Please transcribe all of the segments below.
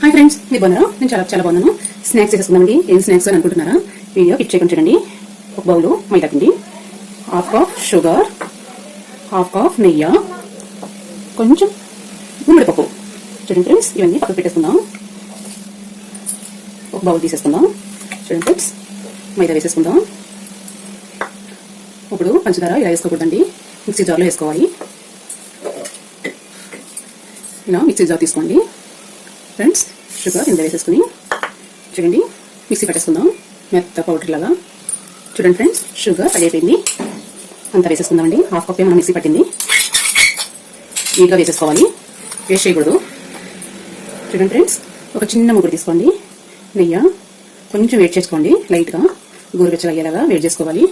Hi friends, మీరు బాగున్నారా? నేను చాలా బాగున్నాను. స్నాక్స్ చేసుకుందామండి. ఏం స్నాక్స్ అని అనుకుంటున్నారా? వీడియో కిట్ చేయకుండా చూడండి. ఒక బౌలు మైదా పిండి, half cup sugar, half cup నెయ్యి, కొంచెం గుమ్మడి పప్పు. చూడండి ఫ్రెండ్స్, ఇవన్నీ పక్కకు పెట్టేసుకుందాం. ఒక బౌల్ తీసేసుకుందాం. చూడండి ఫ్రెండ్స్, మైదా వేసేసుకుందాం. ఇప్పుడు పంచదార ఇలా వేసుకోకూడదండి, మిక్సీ జార్లో వేసుకోవాలి. ఇలా మిక్సీ జార్ తీసుకోండి ఫ్రెండ్స్. షుగర్ ఇంత వేసేసుకుని చూడండి మిక్సీ పట్టేసుకుందాం మెత్త పౌడర్ లాగా. చూడండి ఫ్రెండ్స్, షుగర్ అయిపోయింది, అంతా వేసేసుకుందామండి. హాఫ్ కప్ మనం మిక్సీ పట్టింది నీట్గా వేసేసుకోవాలి, వేస్ట్ చేయకూడదు. చూడండి ఫ్రెండ్స్, ఒక చిన్న ముగ్గురు తీసుకోండి. నెయ్యి కొంచెం వేడి చేసుకోండి, లైట్గా గోరువెచ్చగా అయ్యేలాగా వేడి చేసుకోవాలి.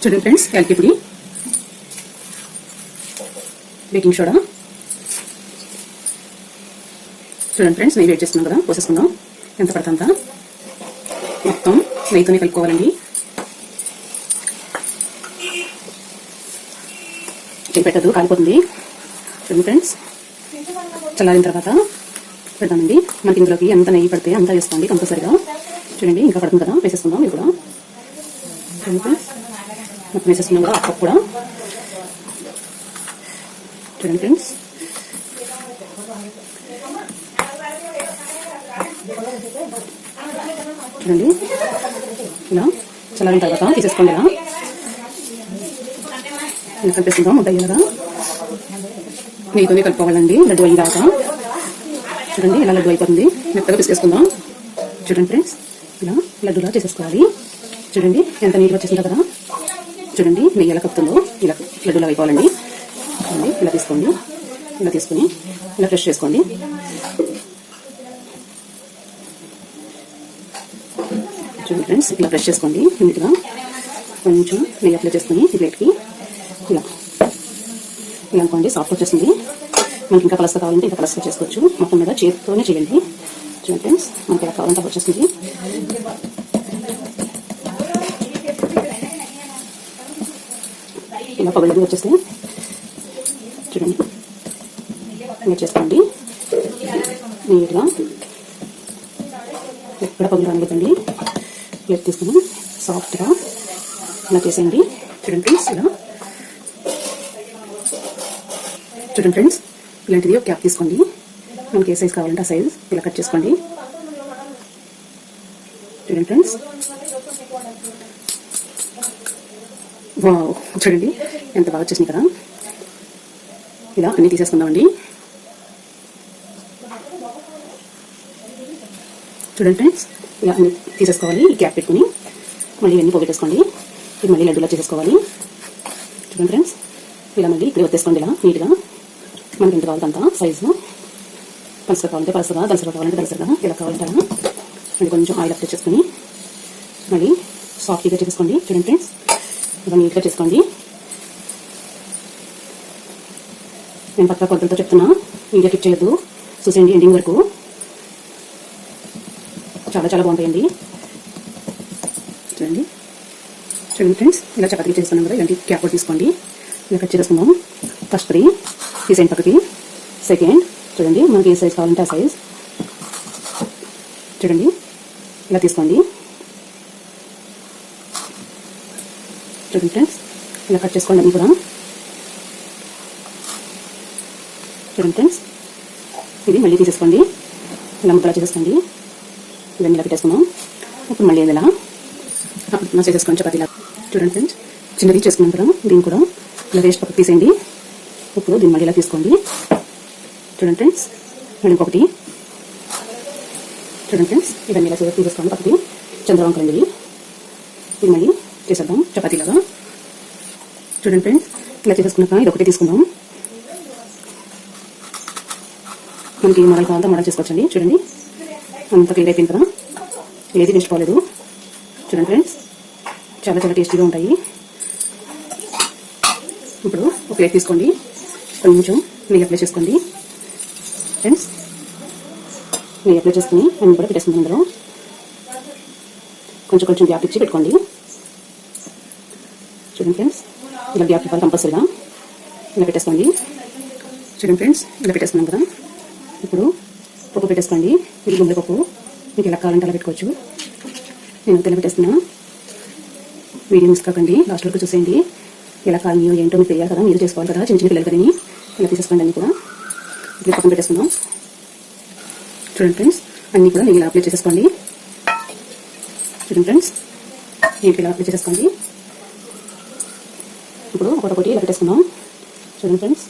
చూడండి ఫ్రెండ్స్, యాలకి పొడి, బేకింగ్ సోడా. చూడండి ఫ్రెండ్స్, నెయ్యి వేడి చేస్తున్నాం కదా, పోసేసుకుందాం. ఎంత పడుతుందంత మొత్తం నెయ్యితోనే కలుపుకోవాలండి. చేయి పెట్టదు, కాలిపోతుంది. చూడండి ఫ్రెండ్స్, చల్లారిన తర్వాత పెడతామండి. మనకి ఇందులోకి ఎంత నెయ్యి పడితే అంతా వేసుకోండి కంపల్సరిగా. చూడండి, ఇంకా పడుతుంది కదా, వేసేసుకుందాం. ఇది కూడా చూడండి ఫ్రెండ్స్, మొత్తం వేసేసుకున్నాం కదా, కప్పు కూడా. చూడండి ఫ్రెండ్స్, చూడండి ఇలా చల్లారిన తర్వాత తీసేసుకోండి. ఇలా కలిపేసుకుందాం. ముద్ద అయ్యేలాగా నెయ్యితోనే కలుపుకోవాలండి, లడ్డు అయ్యేదాకా. చూడండి, ఇలా లడ్డు అయిపోతుంది, మెత్తగా పిసికేసుకుందాం. చూడండి ఫ్రెండ్స్, ఇలా లడ్డులా చేసేసుకోవాలి. చూడండి ఎంత నీట్గా వచ్చేసింది కదా. చూడండి నెయ్యి ఎలా కప్పుతుందో, ఇలా లడ్డులా అయిపోవాలండి. చూడండి, ఇలా తీసుకోండి. ఇలా తీసుకుని ఇలా ఫ్రెష్ చేసుకోండి. చూడండి ఫ్రెండ్స్, ఇలా ఫ్రెష్ చేసుకోండి నీట్గా. కొంచెం నెయ్యి అప్లై చేసుకుని ఈ ప్లేట్కి ఇలా ఇలా అనుకోండి, సాఫ్ట్ వచ్చేసింది. మనకి ఇంకా పలసగా కావాలంటే ఇంకా పలసగా చేసుకోవచ్చు. మొత్తం మీద చేతితోనే చేయండి. చూడండి ఫ్రెండ్స్, మనకి ఎలా కావాలంటే వచ్చేసింది. ఇలా పగులు వచ్చేస్తే చూడండి ఇలా చేసుకోండి నీట్గా. ఎక్కడ పగులు రానివ్వండి. ప్లేట్ తీసుకుని సాఫ్ట్గా ఇలా చేసేయండి. చూడండి ఫ్రెండ్స్, ఇలా చూడండి ఫ్రెండ్స్, ఇలాంటిది ఒక క్యాప్ తీసుకోండి. మనకి ఏ సైజ్ కావాలంటే ఆ సైజ్ ఇలా కట్ చేసుకోండి. చూడండి ఫ్రెండ్స్, వావ్, చూడండి ఎంత బాగా వచ్చేసింది కదా. ఇలా అన్నీ తీసేసుకుందామండి. చూడండి ఫ్రెండ్స్, ఇలా అన్ని తీసేసుకోవాలి. ఈ క్యాప్ పెట్టుకుని మళ్ళీ ఇవన్నీ పోగొట్టేసుకోండి. ఇది మళ్ళీ లడ్డూలా చేసేసుకోవాలి. చూడండి ఫ్రెండ్స్, ఇలా మళ్ళీ ఇక్కడ వచ్చేసుకోండి. ఇలా నీట్గా మనకి ఎంత కావాలంటే అంత సైజు. పలసగా కావాలంటే పలసగా, దలసగా కావాలంటే దలసగా, ఇలా కావాలంటే అలా. మళ్ళీ కొంచెం ఆయిల్ అప్లై చేసుకొని మళ్ళీ సాఫ్ట్గా చేసుకోండి. చూడండి ఫ్రెండ్స్, ఇలా నీట్గా చేసుకోండి. నేను పక్క కొలతలతో చెప్తున్నా, వీడియో కిట్ చేయొద్దు, చూసేయండి ఎండింగ్ వరకు. చాలా బాగుంటాయండి. చూడండి చూడండి ఫ్రెండ్స్, ఇలా చపాతీ చేస్తున్నాం కదా, ఇలాంటి క్యాప్ తీసుకోండి. ఇలా కట్ చేసుకుందాం. ఫస్ట్ 3 తీసేయండి పక్కకి. సెకండ్ చూడండి, మనకి ఏ సైజ్ కావాలంటే ఆ సైజ్. చూడండి ఇలా తీసుకోండి. చూడండి ఫ్రెండ్స్, ఇలా కట్ చేసుకోండి అన్నీ కూడా. చూడండి ఫ్రెండ్స్, ఇది మళ్ళీ తీసేసుకోండి. ఇలా ముద్దలా చేసేసుకోండి. ఇవన్నీ ఇలా పెట్టేసుకున్నాం. ఇప్పుడు మళ్ళీ ఇలా అప్పుడు చేసేసుకోండి చపాతీలా. చూడండి ఫ్రెండ్స్, చిన్నది చేసుకున్నాం కదా, దీన్ని కూడా ఇలా వేస్ట్ పక్కకు తీసేయండి. ఇప్పుడు దీన్ని మళ్ళీ ఇలా తీసుకోండి. చూడండి ఫ్రెండ్స్, మళ్ళీ ఇంకొకటి. చూడండి ఫ్రెండ్స్, ఇవన్నీ ఇలా తీసేసుకోండి పక్కకి. చంద్రవంకరండి, ఇది మళ్ళీ చేసేద్దాం చపాతీలాగా. చూడండి ఫ్రెండ్స్, ఇలా చేసేసుకున్నాక ఇది ఒకటి తీసుకుందాం. మనకి మోడల్ కావాలంటే మోడల్ చేసుకోవచ్చండి. చూడండి అంత క్లియర్ అయిపోయింది కదా, ఏది వేస్ట్ పోలేదు. చూడండి ఫ్రెండ్స్, చాలా టేస్టీగా ఉంటాయి. ఇప్పుడు ఒక ప్లేట్ తీసుకోండి. కొంచెం నెయ్యి అప్లై చేసుకోండి ఫ్రెండ్స్. నెయ్యి అప్లై చేసుకుని అన్నీ కూడా పెట్టేసుకుందాం. అందులో కొంచెం గ్యాప్ ఇచ్చి పెట్టుకోండి. చూడండి ఫ్రెండ్స్, ఇలా గ్యాప్ ఇవ్వాలి కంపల్సరీగా. ఇలా పెట్టేసుకోండి. చూడండి ఫ్రెండ్స్, ఇలా పెట్టేసుకున్నాం కదా, ఇప్పుడు పప్పు పెట్టేసుకోండి. ఇది గుండె పప్పు, మీకు ఎలా కావాలంటే అలా పెట్టుకోవచ్చు. నేను పెట్టేస్తున్నా. వీడియో మిస్ కాకండి, లాస్ట్ వరకు చూసేయండి. ఎలా కావాలో ఏంటో మీకు తెలియాలి కదా, మీరు చేసుకోవాలి కదా, చిన్న చిన్న పిల్లలు కదని ఇలా తీసేసుకోండి. అన్ని కూడా ఇప్పుడు పక్కన పెట్టేసుకుందాం. చూడండి ఫ్రెండ్స్, అన్నీ కూడా నేను ఇలా అప్లై చేసేసుకోండి. చూడండి ఫ్రెండ్స్, నేను ఇలా అప్లై చేసేసుకోండి. ఇప్పుడు ఒకటి ఇలా పెట్టేసుకుందాం. చూడండి ఫ్రెండ్స్,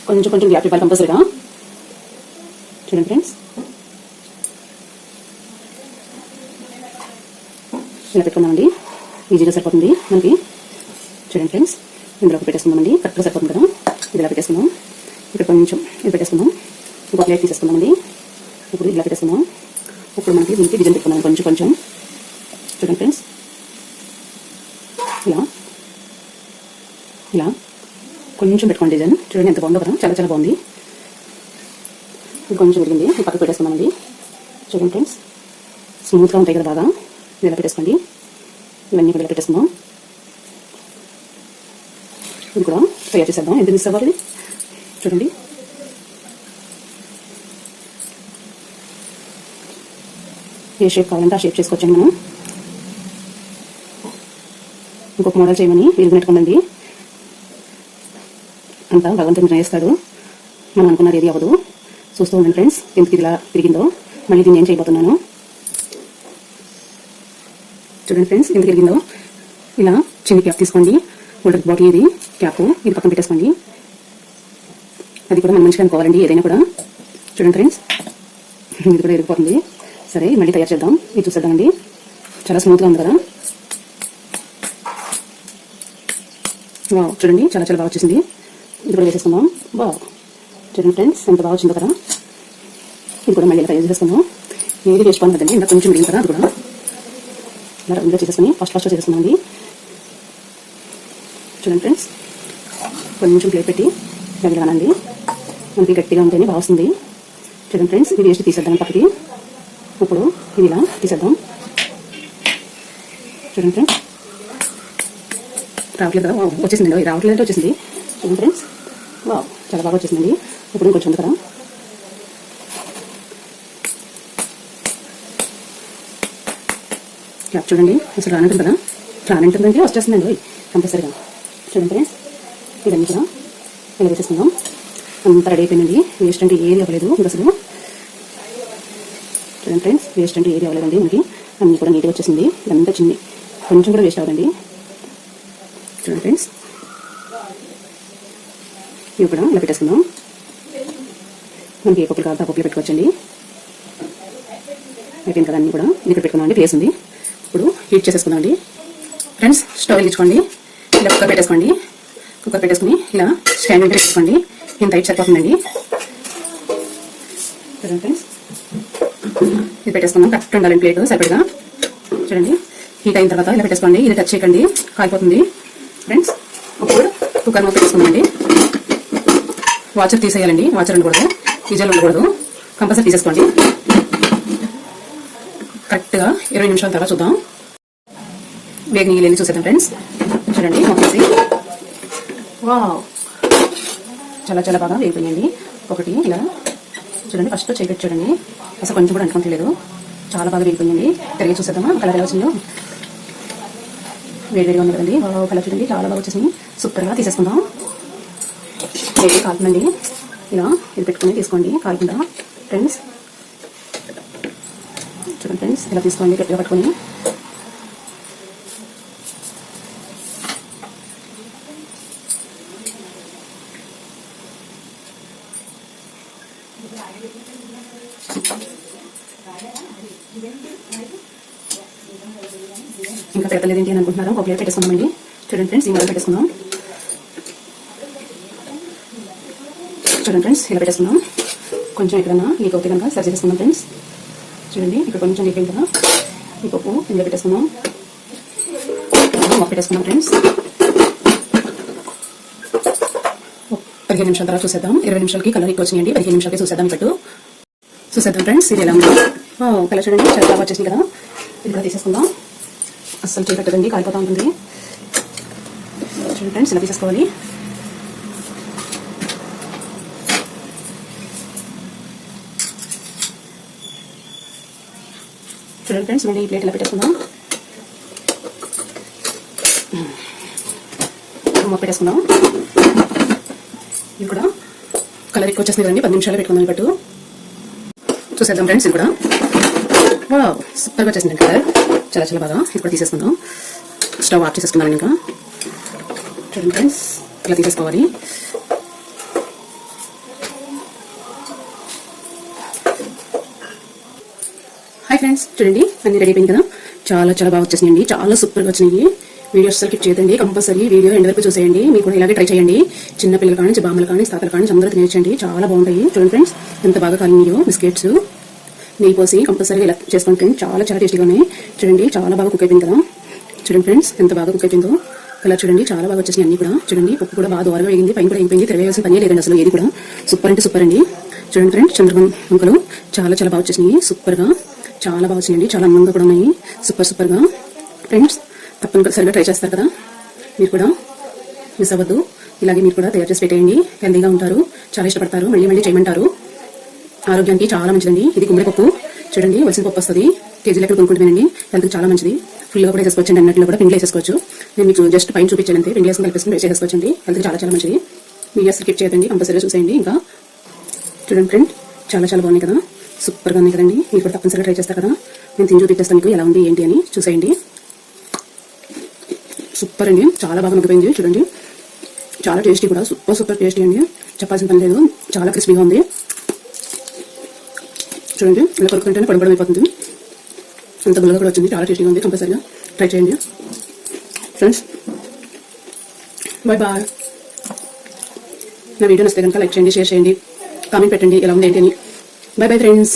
కొంచెం గ్యాప్ ఇవ్వాలి కంపల్సరీగా. చూడండి ఫ్రెండ్స్, ఇలా పెట్టుకున్నామండి. ఈజీగా సరిపోతుంది మనకి. చూడండి ఫ్రెండ్స్, ఇందులో పెట్టేసుకుందామండి. కరెక్ట్గా సరిపోతుంది కదా. ఇది ఇలా పెట్టేసుకుందాం. ఇక్కడ కొంచెం ఇది పెట్టేసుకుందాం. ఇంకో ప్లేట్ తీసేసుకుందామండి. ఇప్పుడు ఇలా పెట్టేసుకుందాం. ఇప్పుడు మనకి దీనికి డిజైన్ పెట్టుకున్నాం కొంచెం. చూడండి ఫ్రెండ్స్, ఇలా కొంచెం పెట్టుకోండి డిజైన్. చూడండి ఎంత బాగుందో కదా, చాలా బాగుంది. కొంచెం ఉడిగింది, పక్కకు పెట్టేసుకున్నామండి. చూడండి ఫ్రెండ్స్, స్మూత్గా ఉంటాయి కదా బాగా. ఇలా పెట్టేసుకోండి. ఇవన్నీ కూడా ఇలా పెట్టేసుకుందాం. ఇది కూడా తయారు చేసేద్దాం. ఎంత మిస్ అవ్వాలి చూడండి. ఏ షేప్ కావాలంటే ఆ షేప్ చేసుకోవచ్చండి మనం. ఇంకొక మోడల్ చేయమని వీలు పెట్టుకోండి. అంతా భగవంతుని నిర్ణయిస్తాడు. మనం అనుకున్నది ఏది అవ్వదు. చూస్తూ ఉండండి ఫ్రెండ్స్, ఎందుకు ఇలా తిరిగిందో. మళ్ళీ దీన్ని ఏం చేయబోతున్నాను చూడండి ఫ్రెండ్స్. ఎందుకు తిరిగిందో ఇలా చిన్న క్యాప్ తీసుకోండి. వాటర్ బాటిల్ ఇది క్యాప్, ఇది పక్కన పెట్టేసుకోండి. అది కూడా మనం మంచిగా అనుకోవాలండి ఏదైనా కూడా. చూడండి ఫ్రెండ్స్, ఇది కూడా ఇరిగిపోతుంది. సరే, మళ్ళీ తయారు చేద్దాం. ఇది చూసేద్దామండి. చాలా స్మూత్గా ఉంది కదా. వావ్, చూడండి చాలా బాగా వచ్చేసింది. ఇది కూడా వేసేసుకుందాం. వావ్, చూడండి ఫ్రెండ్స్ ఎంత బాగా వచ్చిందో కదా. ఇది కూడా మళ్ళీ తయారు చేసుకుందాం. ఏది వేస్ట్ పనుందండి, ఇంకా కొంచెం మిగిలింది కదా. అది కూడా ఇలా రౌండ్గా చేసేసుకుని ఫస్ట్ చేసేసుకున్నామండి. చూడండి ఫ్రెండ్స్, కొంచెం ప్లేట్ పెట్టి దగ్గరగానండి. మనకి గట్టిగా ఉంటేనే బాగా వస్తుంది. చూడండి ఫ్రెండ్స్, ఇది వేస్ట్ తీసేద్దాం పక్కకి. ఇప్పుడు ఇది ఇలా తీసేద్దాం. చూడండి ఫ్రెండ్స్, రావట్లేదు కదా. వచ్చేసిందండి, రావట్లేదంటే వచ్చేసింది. చూడండి ఫ్రెండ్స్, వావ్ చాలా బాగా వచ్చేసిందండి. ఇప్పుడు ఇంకొంచెం ఉంది కదా. క్యాప్ చూడండి, అసలు రానంటుంది కదా. రానంటుందంటే వచ్చేస్తుందండి కంపల్సరీగా. చూడండి ఫ్రెండ్స్, ఇవన్నీ కూడా ఇలా వేసేసుకుందాం. అంతా రెడీ అయిపోయిందండి. వేస్ట్ అంటే ఏది అవ్వలేదు అసలు. చూడండి ఫ్రెండ్స్, వేస్ట్ అంటే ఏది అవ్వలేదండి మనకి. అన్నీ కూడా నీట్గా వచ్చేసింది. ఇదంతా చిన్ని కొంచెం కూడా వేస్ట్ అవ్వదండి. చూడండి ఫ్రెండ్స్, ఇవి కూడా ఇలా పెట్టేసుకుందాం. మనకి ఏ పప్పులు కావాలో ఆ పప్పులు పెట్టుకోవచ్చండి. అయిపోయింది కదా. అన్నీ కూడా ఇక్కడ పెట్టుకున్నాం అండి. ప్లేస్ ఉంది. ఇప్పుడు హీట్ చేసేసుకుందాం అండి. ఫ్రెండ్స్, స్టవ్ వెలిగించుకోండి. ఇలా కుక్కర్ పెట్టేసుకోండి. కుక్కర్ పెట్టేసుకుని ఇలా స్టాండ్ ఉంటే పెట్టుకోండి. ఇంత హైట్ సరిపోతుందండి. చూడండి ఫ్రెండ్స్, ఇది పెట్టేసుకుందాం. కరెక్ట్ ఉండాలి ప్లేట్ సరిపడగా. చూడండి, హీట్ అయిన తర్వాత ఇలా పెట్టేసుకోండి. ఇది టచ్ చేయకండి, కాలిపోతుంది ఫ్రెండ్స్. ఇప్పుడు కుక్కర్ మూత పెట్టేసుకుందామండి. వాచర్ తీసేయాలండి. వాచర్ ఉండకూడదు, విజల్ ఉండకూడదు. కంపల్సరీ తీసేసుకోండి. కరెక్ట్గా 20 నిమిషాల తర్వాత చూద్దాం. వేగ నీళ్ళు వెళ్ళి చూసేద్దాం ఫ్రెండ్స్. చూడండి, మొక్కేసి వావ్ చాలా బాగా వేగిపోయిందండి. ఒకటి ఇలా చూడండి, ఫస్ట్ చేపెట్టి చూడండి. అసలు కొంచెం కూడా అనుకోవట్లేదు. చాలా బాగా వేగిపోయిందండి. తిరిగి చూసేద్దామా కలర్ ఎలా వచ్చిందో. వేడివేడిగా ఉంది కదండి. కలర్ చూడండి, చాలా బాగా వచ్చేసింది. సూపర్గా తీసేసుకుందాం. వేడి కాలుతుందండి. ఇలా ఇది పెట్టుకుని తీసుకోండి కాలకుండా ఫ్రెండ్స్. చూడండి ఫ్రెండ్స్, ఇలా తీసుకోండి గట్టిగా పట్టుకొని. ఇంకా పెట్టలేదు ఏంటి అని అనుకుంటున్నారా? ఒక ప్లేట్ పెట్టేసుకుందామండి. చూడండి ఫ్రెండ్స్, ఈ మొదలు పెట్టేసుకుందాం. చూడండి ఫ్రెండ్స్, ఇలా పెట్టేసుకుందాం. కొంచెం ఎక్కడన్నా లీక్ అవుతుంది కనుక సరి చేసుకుందాం ఫ్రెండ్స్. చూడండి, ఇక్కడ కొంచెం లీక్ అయింది కదా. ఈ పప్పు ఇందులో పెట్టేసుకుందాం. పెట్టేసుకుందాం ఫ్రెండ్స్. 15 నిమిషాల తర్వాత చూసేద్దాం. 20 నిమిషాలకి కలర్ ఎక్కువ వచ్చినాయండి. 15 నిమిషాలకి చూసేద్దాం. చూసేద్దాం ఫ్రెండ్స్, ఇది ఎలా ఉంది. కలర్ చూడండి, చాలా బాగా వచ్చేసింది కదా. ఇది కూడా తీసేసుకుందాం. అస్సలు చేయబెట్టదండి, కాలిపోతూ ఉంటుంది. చూడండి ఫ్రెండ్స్, ఇలా తీసేసుకోవాలి. చూడండి ఫ్రెండ్స్, మళ్ళీ ఈ ప్లేట్ ఇలా పెట్టేసుకుందాం. మూత పెట్టేసుకుందాం. ఇది కూడా కలర్ ఎక్కువ వచ్చేసింది కదండి, 10 నిమిషాలు పెట్టుకుందాం. పట్టు చూసేద్దాం ఫ్రెండ్స్. ఇది కూడా వావ్ సూపర్గా వచ్చేసింది కలర్, చాలా చాలా బాగా. ఇది కూడా తీసేసుకుందాం. స్టవ్ ఆఫ్ చేసేసుకుందాం. ఇంకా చూడండి ఫ్రెండ్స్, ఇలా తీసేసుకోవాలి. హాయ్ ఫ్రెండ్స్, చూడండి అన్ని రెడీ అయిపోయింది కదా. చాలా చాలా బాగా వచ్చేసినాయండి, చాలా సూపర్గా వచ్చినాయి. వీడియో అసలు కిప్ చేయదండి, కంపల్సరీ వీడియో ఎండ్ వరకు చూసేయండి. మీరు కూడా ఇలాగే ట్రై చేయండి. చిన్న పిల్లలు కానీ, బామ్మలు కానీ, తాతలు కానీ అందరూ తినేయండి, చాలా బాగుంటాయి. చూడండి ఫ్రెండ్స్, ఎంత బాగా కాలినాయో బిస్కెట్స్. నెయ్యి పోసి కంపల్సరీ ఇలా చేసుకోండి ఫ్రెండ్స్, చాలా చాలా టేస్టీగా ఉన్నాయి. చూడండి చాలా బాగా కుక్ అయిపోయింది కదా. చూడండి ఫ్రెండ్స్, ఎంత బాగా కుక్ అయిపోయిందో. కలర్ చూడండి చాలా బాగా వచ్చేసినాయి అన్ని కూడా. చూడండి పప్పు కూడా బాగా దూరంగా వేగింది, పైన కూడా అయిపోయింది. తిరగేయాల్సిన పని లేదండి అసలు, ఏది కూడా సూపర్ అంటే సూపర్ అండి. చూడండి ఫ్రెండ్స్, చంద్రబాబు ముక్కలు చాలా చాలా బాగా వచ్చేసినాయి, సూపర్గా చాలా బాగా వచ్చినాయండి. చాలా అందంగా కూడా ఉన్నాయి, సూపర్గా. ఫ్రెండ్స్ తప్పనిసరిగా ట్రై చేస్తారు కదా, మీరు కూడా మిస్ అవ్వద్దు. ఇలాగే మీరు కూడా తయారు చేసి పెట్టేయండి, హెల్దీగా ఉంటారు, చాలా ఇష్టపడతారు, మళ్ళీ మళ్ళీ చేయమంటారు. ఆరోగ్యానికి చాలా మంచిదండి. ఇది గుమ్మడి పప్పు చూడండి, వలసిన పప్పు వస్తుంది, కేజీ లెక్క కొనుక్కుంటున్నానండి. హెల్త్కి చాలా మంచిది. ఫుల్గా కూడా వేసేసుకోవచ్చు, అన్నట్లో కూడా పిండి వేసేసుకోవచ్చు. నేను మీకు జస్ట్ పైన చూపించాను అంతే, పిండి వేసుకుని కలిపేసుకుని వేసేసుకోవచ్చండి. హెల్త్కి చాలా చాలా మంచిది. మీరు అసలు స్కిప్ చేయదండి, కంపల్సరీగా చూసేయండి. ఇంకా చూడండి ఫ్రెండ్, చాలా చాలా బాగున్నాయి కదా, సూపర్గా ఉన్నాయి కదండి. మీరు కూడా తప్పనిసరిగా ట్రై చేస్తారు కదా. నేను తిని చూపించేస్తాను మీకు ఎలా ఉంది ఏంటి అని, చూసేయండి. సూపర్ అండి, చాలా బాగా మగ్గిపోయింది. చూడండి చాలా టేస్టీ కూడా, సూపర్ టేస్టీ అండి, చెప్పాల్సిన పని లేదు. చాలా క్రిస్పీగా ఉంది. చూడండి ఇలా కొడుకుంటేనే పడబడం అయిపోతుంది, అంత గుల్లగా కూడా వచ్చింది, చాలా టేస్టీగా ఉంది. కంపల్సరీగా ట్రై చేయండి ఫ్రెండ్స్. Bye bye. నా వీడియో నచ్చితే కనుక లైక్ చేయండి, షేర్ చేయండి, కామెంట్ పెట్టండి ఎలా ఉంది ఏంటి అని. Bye bye friends.